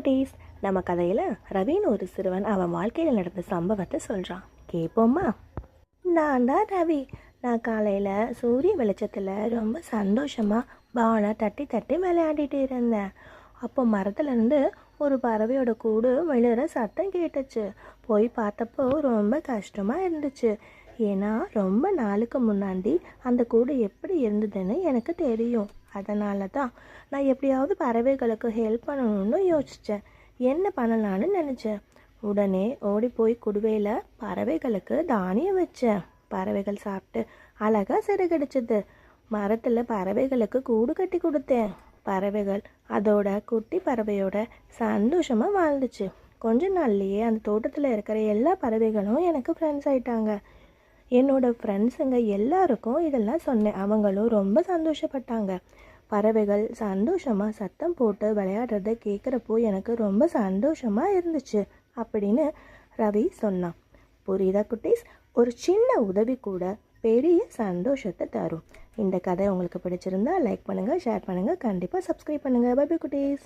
குட்டீஸ், நம்ம கதையில் ரவின்னு ஒரு சிறுவன் அவன் வாழ்க்கையில் நடந்த சம்பவத்தை சொல்கிறான். கேட்போம்மா? நான் தான் ரவி. நான் காலையில் சூரிய வெளிச்சத்தில் ரொம்ப சந்தோஷமாக பாலை தட்டி தட்டி விளையாடிட்டு இருந்தேன். அப்போ மரத்துலேருந்து ஒரு பறவையோட கூடு விழுற சத்தம் கேட்டுச்சு. போய் பார்த்தப்போ ரொம்ப கஷ்டமாக இருந்துச்சு. ஏன்னா ரொம்ப நாளுக்கு முன்னாடி அந்த கூடு எப்படி இருந்ததுன்னு எனக்கு தெரியும். அதனால தான் நான் எப்படியாவது பறவைகளுக்கு ஹெல்ப் பண்ணணும்னு யோசித்தேன். என்ன பண்ணலான்னு நினச்சேன். உடனே ஓடி போய் குடுவையில் பறவைகளுக்கு தானியம் வச்சேன். பறவைகள் சாப்பிட்டு அழகாக சிறகடிச்சது. மரத்தில் பறவைகளுக்கு கூடு கட்டி கொடுத்தேன். பறவைகள் அதோட குட்டி பறவையோட சந்தோஷமாக வாழ்ந்துச்சு. கொஞ்ச நாள்லேயே அந்த தோட்டத்தில் இருக்கிற எல்லா பறவைகளும் எனக்கு ஃப்ரெண்ட்ஸ் ஆயிட்டாங்க. என்னோட ஃப்ரெண்ட்ஸுங்க எல்லாருக்கும் இதெல்லாம் சொன்னேன். அவங்களும் ரொம்ப சந்தோஷப்பட்டாங்க. பறவைகள் சந்தோஷமாக சத்தம் போட்டு விளையாடுறத கேட்குறப்போ எனக்கு ரொம்ப சந்தோஷமாக இருந்துச்சு அப்படின்னு ரவி சொன்னான். புரியுதா குட்டீஸ்? ஒரு சின்ன உதவி கூட பெரிய சந்தோஷத்தை தரும். இந்த கதை உங்களுக்கு பிடிச்சிருந்தா லைக் பண்ணுங்கள், ஷேர் பண்ணுங்கள், கண்டிப்பாக சப்ஸ்கிரைப் பண்ணுங்கள். பை பை குட்டீஸ்.